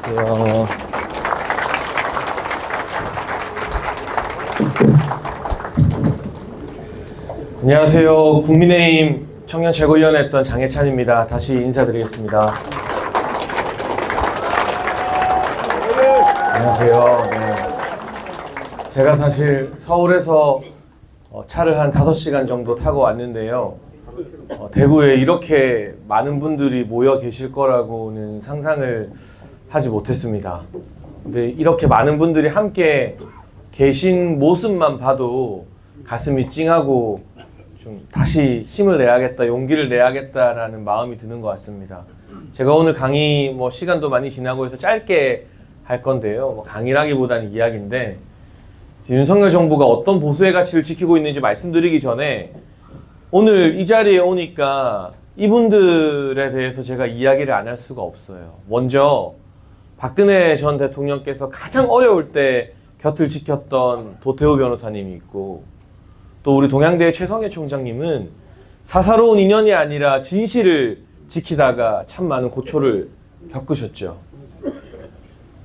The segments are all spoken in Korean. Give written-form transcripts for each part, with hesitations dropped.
안녕하세요. 안녕하세요. 국민의힘 청년 최고위원회 했던 장해찬입니다. 다시 인사드리겠습니다. 안녕하세요. 네. 제가 사실 서울에서 차를 한 5시간 정도 타고 왔는데요. 대구에 이렇게 많은 분들이 모여 계실 거라고는 상상을 하지 못했습니다. 근데 이렇게 많은 분들이 함께 계신 모습만 봐도 가슴이 찡하고 좀 다시 힘을 내야겠다, 용기를 내야겠다라는 마음이 드는 것 같습니다. 제가 오늘 강의 시간도 많이 지나고 해서 짧게 할 건데요. 강의라기보다는 이야기인데, 윤석열 정부가 어떤 보수의 가치를 지키고 있는지 말씀드리기 전에 오늘 이 자리에 오니까 이분들에 대해서 제가 이야기를 안 할 수가 없어요. 먼저 박근혜 전 대통령께서 가장 어려울 때 곁을 지켰던 도태우 변호사님이 있고, 또 우리 동양대 최성해 총장님은 사사로운 인연이 아니라 진실을 지키다가 참 많은 고초를 겪으셨죠.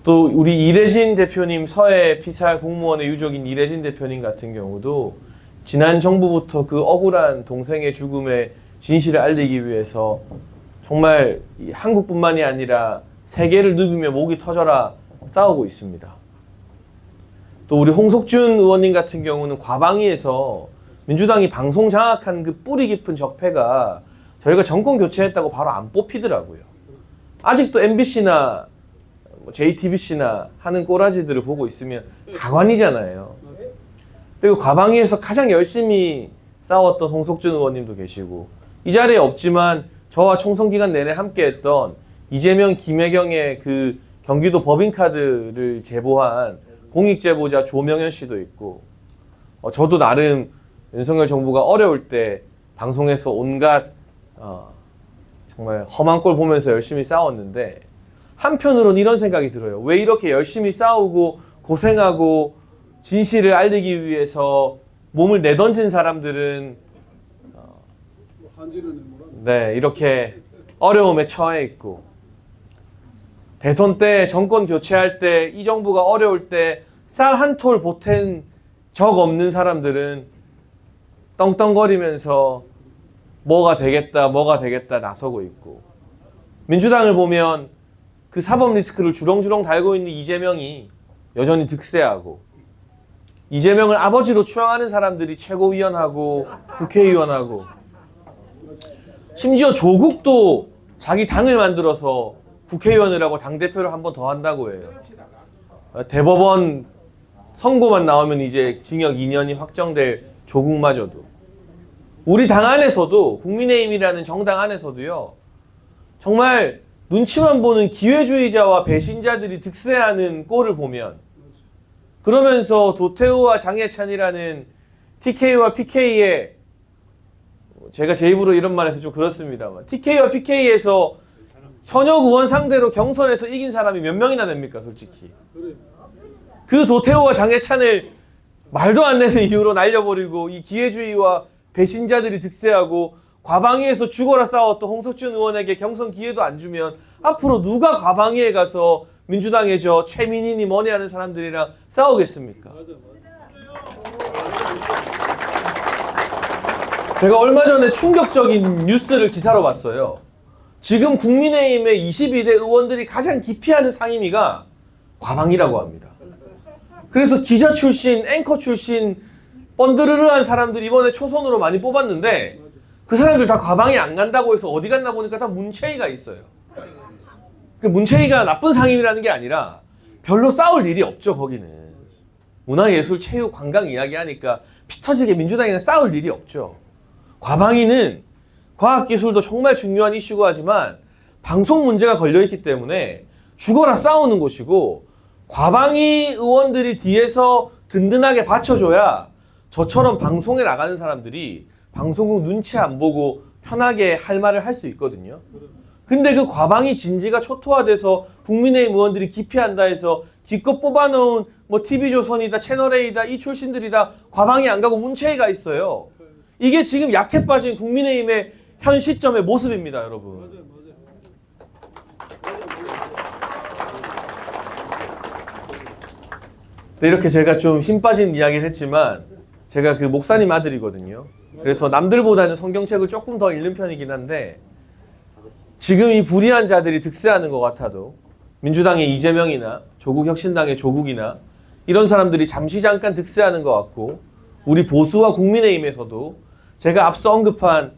또 우리 이래진 대표님, 서해 피살 공무원의 유족인 이래진 대표님 같은 경우도 지난 정부부터 그 억울한 동생의 죽음의 진실을 알리기 위해서 정말 한국뿐만이 아니라 세계를 누비며 목이 터져라 싸우고 있습니다. 또 우리 홍석준 의원님 같은 경우는 과방위에서 민주당이 방송 장악한 그 뿌리 깊은 적폐가 저희가 정권 교체했다고 바로 안 뽑히더라고요. 아직도 MBC나 JTBC나 하는 꼬라지들을 보고 있으면 가관이잖아요. 그리고 과방위에서 가장 열심히 싸웠던 홍석준 의원님도 계시고, 이 자리에 없지만 저와 총선 기간 내내 함께했던 이재명, 김혜경의 그 경기도 법인카드를 제보한 공익제보자 조명현 씨도 있고, 저도 나름 윤석열 정부가 어려울 때 방송에서 온갖 정말 험한 꼴 보면서 열심히 싸웠는데, 한편으로는 이런 생각이 들어요. 왜 이렇게 열심히 싸우고 고생하고 진실을 알리기 위해서 몸을 내던진 사람들은 이렇게 어려움에 처해 있고, 대선 때 정권 교체할 때 이 정부가 어려울 때 쌀 한 톨 보탠 적 없는 사람들은 떵떵거리면서 뭐가 되겠다 나서고 있고, 민주당을 보면 그 사법 리스크를 주렁주렁 달고 있는 이재명이 여전히 득세하고, 이재명을 아버지로 추앙하는 사람들이 최고위원하고 국회의원하고, 심지어 조국도 자기 당을 만들어서 국회의원을 하고 당대표를 한 번 더 한다고 해요. 대법원 선고만 나오면 이제 징역 2년이 확정될 조국마저도. 우리 당 안에서도, 국민의힘이라는 정당 안에서도요, 정말 눈치만 보는 기회주의자와 배신자들이 득세하는 꼴을 보면, 그러면서 도태우와 장해찬이라는 TK와 PK의, 제가 제 입으로 이런 말 해서 좀 그렇습니다만, TK와 PK에서 현역 의원 상대로 경선에서 이긴 사람이 몇 명이나 됩니까, 솔직히. 그 도태우와 장해찬을 말도 안 되는 이유로 날려버리고 이 기회주의와 배신자들이 득세하고 과방위에서 죽어라 싸웠던 홍석준 의원에게 경선 기회도 안 주면 앞으로 누가 과방위에 가서 민주당의 저 최민희니 뭐니 하는 사람들이랑 싸우겠습니까? 제가 얼마 전에 충격적인 뉴스를 기사로 봤어요. 지금 국민의힘의 22대 의원들이 가장 기피하는 상임위가 과방위라고 합니다. 그래서 기자 출신, 앵커 출신, 번드르르한 사람들 이번에 초선으로 많이 뽑았는데, 그 사람들 다 과방위 안 간다고 해서 어디 갔나 보니까 다 문체위가 있어요. 그 문체위가 나쁜 상임이라는 게 아니라 별로 싸울 일이 없죠, 거기는. 문화예술, 체육, 관광 이야기 하니까 피 터지게 민주당이랑 싸울 일이 없죠. 과방위는 과학기술도 정말 중요한 이슈고 하지만 방송 문제가 걸려있기 때문에 죽어라 싸우는 곳이고, 과방위 의원들이 뒤에서 든든하게 받쳐줘야 저처럼 방송에 나가는 사람들이 방송국 눈치 안 보고 편하게 할 말을 할 수 있거든요. 근데 그 과방위 진지가 초토화돼서 국민의힘 의원들이 기피한다 해서 기껏 뽑아놓은 TV조선이다, 채널A다 이 출신들이 다 과방위 안 가고 문체위가 있어요. 이게 지금 약해 빠진 국민의힘의 현 시점의 모습입니다, 여러분. 이렇게 제가 좀 힘 빠진 이야기를 했지만 제가 그 목사님 아들이거든요. 그래서 남들보다는 성경책을 조금 더 읽는 편이긴 한데 지금 이 불의한 자들이 득세하는 것 같아도 민주당의 이재명이나 조국혁신당의 조국이나 이런 사람들이 잠시 잠깐 득세하는 것 같고 우리 보수와 국민의힘에서도 제가 앞서 언급한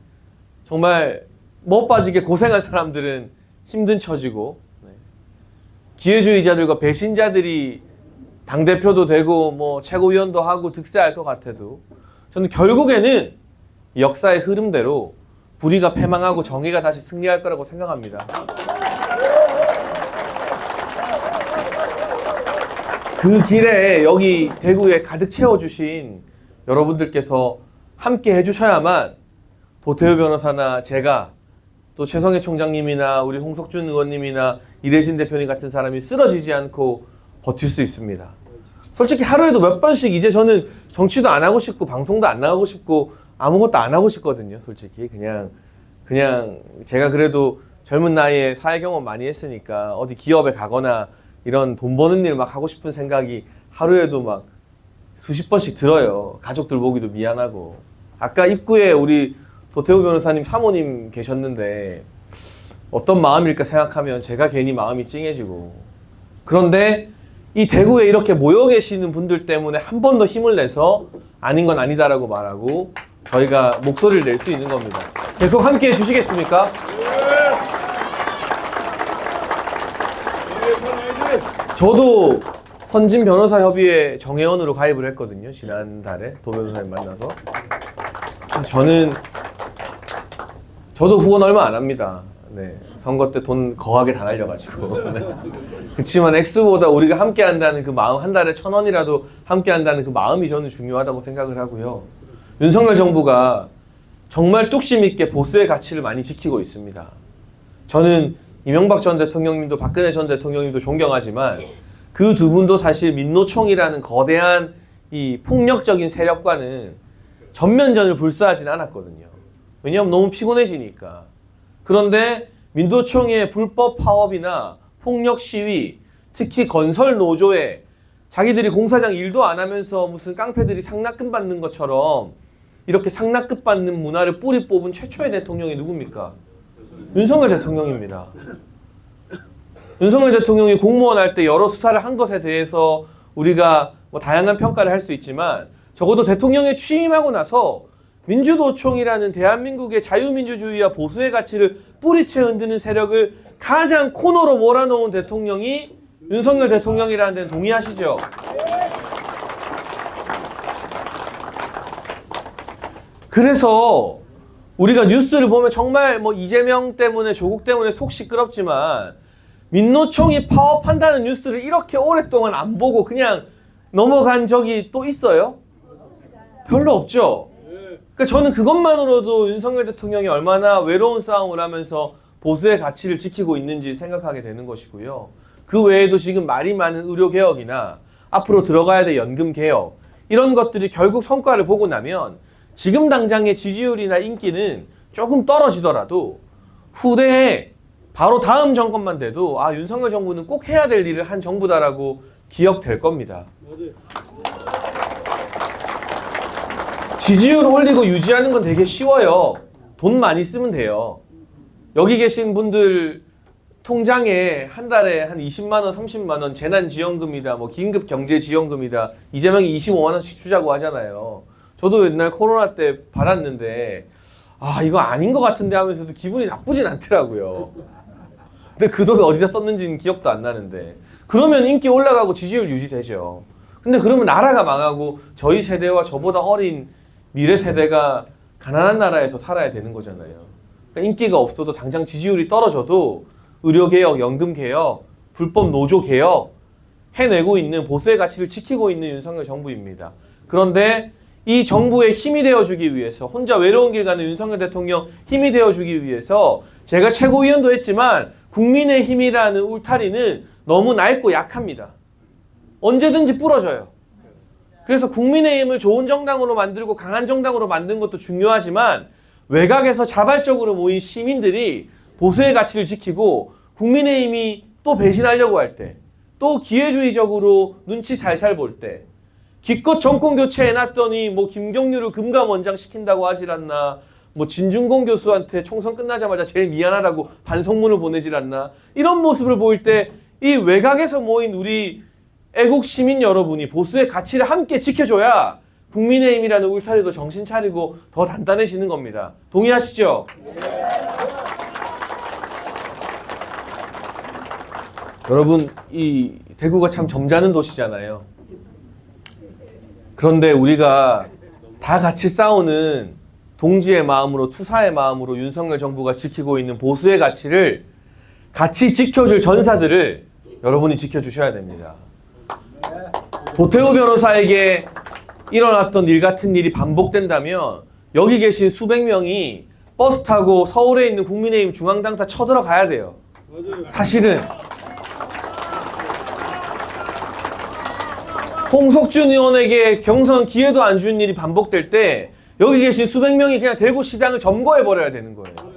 정말 못 빠지게 고생한 사람들은 힘든 처지고 기회주의자들과 배신자들이 당대표도 되고 뭐 최고위원도 하고 득세할 것 같아도 저는 결국에는 역사의 흐름대로 불의가 패망하고 정의가 다시 승리할 거라고 생각합니다. 그 길에 여기 대구에 가득 채워주신 여러분들께서 함께 해주셔야만 도태우 변호사나 제가 또 최성해 총장님이나 우리 홍석준 의원님이나 이대진 대표님 같은 사람이 쓰러지지 않고 버틸 수 있습니다. 솔직히 하루에도 몇 번씩 이제 저는 정치도 안 하고 싶고 방송도 안 나가고 싶고 아무것도 안 하고 싶거든요. 솔직히 그냥 제가 그래도 젊은 나이에 사회 경험 많이 했으니까 어디 기업에 가거나 이런 돈 버는 일 막 하고 싶은 생각이 하루에도 막 수십 번씩 들어요. 가족들 보기도 미안하고. 아까 입구에 우리 도태우 변호사님 사모님 계셨는데 어떤 마음일까 생각하면 제가 괜히 마음이 찡해지고. 그런데 이 대구에 이렇게 모여 계시는 분들 때문에 한 번 더 힘을 내서 아닌 건 아니다라고 말하고 저희가 목소리를 낼 수 있는 겁니다. 계속 함께 해주시겠습니까? 저도 선진 변호사 협의회 정회원으로 가입을 했거든요. 지난달에 도 변호사님 만나서. 저도 후원 얼마 안 합니다. 네, 선거 때 돈 거하게 다 날려가지고. 네. 그렇지만 액수보다 우리가 함께 한다는 그 마음, 한 달에 1,000원이라도 함께 한다는 그 마음이 저는 중요하다고 생각을 하고요. 윤석열 정부가 정말 뚝심 있게 보수의 가치를 많이 지키고 있습니다. 저는 이명박 전 대통령님도 박근혜 전 대통령님도 존경하지만 그 두 분도 사실 민노총이라는 거대한 이 폭력적인 세력과는 전면전을 불사하진 않았거든요. 왜냐하면 너무 피곤해지니까. 그런데 민노총의 불법 파업이나 폭력 시위, 특히 건설 노조에 자기들이 공사장 일도 안 하면서 무슨 깡패들이 상납금 받는 것처럼 이렇게 상납금 받는 문화를 뿌리 뽑은 최초의 대통령이 누굽니까? 윤석열 대통령입니다. 윤석열 대통령이 공무원 할 때 여러 수사를 한 것에 대해서 우리가 뭐 다양한 평가를 할 수 있지만 적어도 대통령에 취임하고 나서 민주노총이라는 대한민국의 자유민주주의와 보수의 가치를 뿌리채 흔드는 세력을 가장 코너로 몰아놓은 대통령이 윤석열 대통령이라는 데는 동의하시죠? 그래서 우리가 뉴스를 보면 정말 뭐 이재명 때문에 조국 때문에 속 시끄럽지만 민노총이 파업한다는 뉴스를 이렇게 오랫동안 안 보고 그냥 넘어간 적이 또 있어요? 별로 없죠? 그러니까 저는 그것만으로도 윤석열 대통령이 얼마나 외로운 싸움을 하면서 보수의 가치를 지키고 있는지 생각하게 되는 것이고요. 그 외에도 지금 말이 많은 의료개혁이나 앞으로 들어가야 될 연금개혁 이런 것들이 결국 성과를 보고 나면 지금 당장의 지지율이나 인기는 조금 떨어지더라도 후대에 바로 다음 정권만 돼도 아 윤석열 정부는 꼭 해야 될 일을 한 정부다라고 기억될 겁니다. 지지율 올리고 유지하는 건 되게 쉬워요. 돈 많이 쓰면 돼요. 여기 계신 분들 통장에 한 달에 한 20만 원, 30만 원 재난지원금이다, 뭐 긴급경제지원금이다, 이재명이 25만 원씩 주자고 하잖아요. 저도 옛날 코로나 때 받았는데 아 이거 아닌 것 같은데 하면서도 기분이 나쁘진 않더라고요. 근데 그 돈 어디다 썼는지는 기억도 안 나는데 그러면 인기 올라가고 지지율 유지되죠. 근데 그러면 나라가 망하고 저희 세대와 저보다 어린 미래 세대가 가난한 나라에서 살아야 되는 거잖아요. 그러니까 인기가 없어도 당장 지지율이 떨어져도 의료개혁, 연금개혁, 불법 노조개혁 해내고 있는 보수의 가치를 지키고 있는 윤석열 정부입니다. 그런데 이 정부의 힘이 되어주기 위해서 혼자 외로운 길 가는 윤석열 대통령 힘이 되어주기 위해서 제가 최고위원도 했지만 국민의힘이라는 울타리는 너무 낡고 약합니다. 언제든지 부러져요. 그래서 국민의힘을 좋은 정당으로 만들고 강한 정당으로 만든 것도 중요하지만 외곽에서 자발적으로 모인 시민들이 보수의 가치를 지키고 국민의힘이 또 배신하려고 할 때 또 기회주의적으로 눈치 살살 볼 때, 기껏 정권 교체 해놨더니 뭐 김경률을 금감원장 시킨다고 하질 않나, 뭐 진중권 교수한테 총선 끝나자마자 제일 미안하다고 반성문을 보내질 않나, 이런 모습을 보일 때 이 외곽에서 모인 우리 애국 시민 여러분이 보수의 가치를 함께 지켜줘야 국민의힘이라는 울타리도 정신 차리고 더 단단해지는 겁니다. 동의하시죠? 여러분, 이 대구가 참 점잖은 도시잖아요. 그런데 우리가 다 같이 싸우는 동지의 마음으로, 투사의 마음으로 윤석열 정부가 지키고 있는 보수의 가치를 같이 지켜줄 전사들을 여러분이 지켜주셔야 됩니다. 도태우 변호사에게 일어났던 일 같은 일이 반복된다면 여기 계신 수백 명이 버스 타고 서울에 있는 국민의힘 중앙당사 쳐들어가야 돼요. 사실은 홍석준 의원에게 경선 기회도 안 준 일이 반복될 때 여기 계신 수백 명이 그냥 대구시장을 점거해버려야 되는 거예요.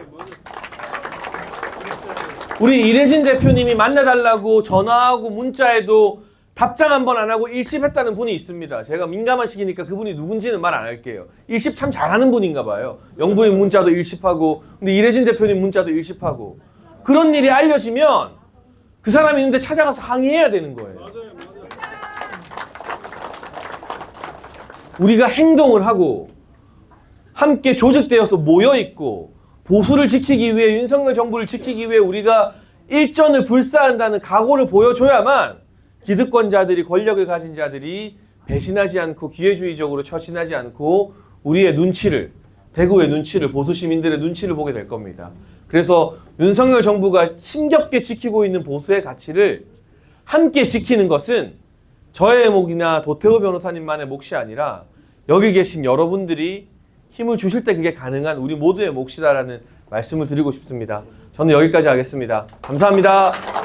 우리 이래진 대표님이 만나달라고 전화하고 문자에도 답장 한 번 안 하고 일십했다는 분이 있습니다. 제가 민감한 시기니까 그분이 누군지는 말 안 할게요. 일십 참 잘하는 분인가 봐요. 영부인 문자도 일십하고, 근데 이래진 대표님 문자도 일십하고. 그런 일이 알려지면 그 사람이 있는데 찾아가서 항의해야 되는 거예요. 우리가 행동을 하고 함께 조직되어서 모여있고 보수를 지키기 위해, 윤석열 정부를 지키기 위해 우리가 일전을 불사한다는 각오를 보여줘야만 기득권자들이, 권력을 가진 자들이 배신하지 않고 기회주의적으로 처신하지 않고 우리의 눈치를, 대구의 눈치를, 보수 시민들의 눈치를 보게 될 겁니다. 그래서 윤석열 정부가 힘겹게 지키고 있는 보수의 가치를 함께 지키는 것은 저의 몫이나 도태우 변호사님만의 몫이 아니라 여기 계신 여러분들이 힘을 주실 때 그게 가능한 우리 모두의 몫이다라는 말씀을 드리고 싶습니다. 저는 여기까지 하겠습니다. 감사합니다.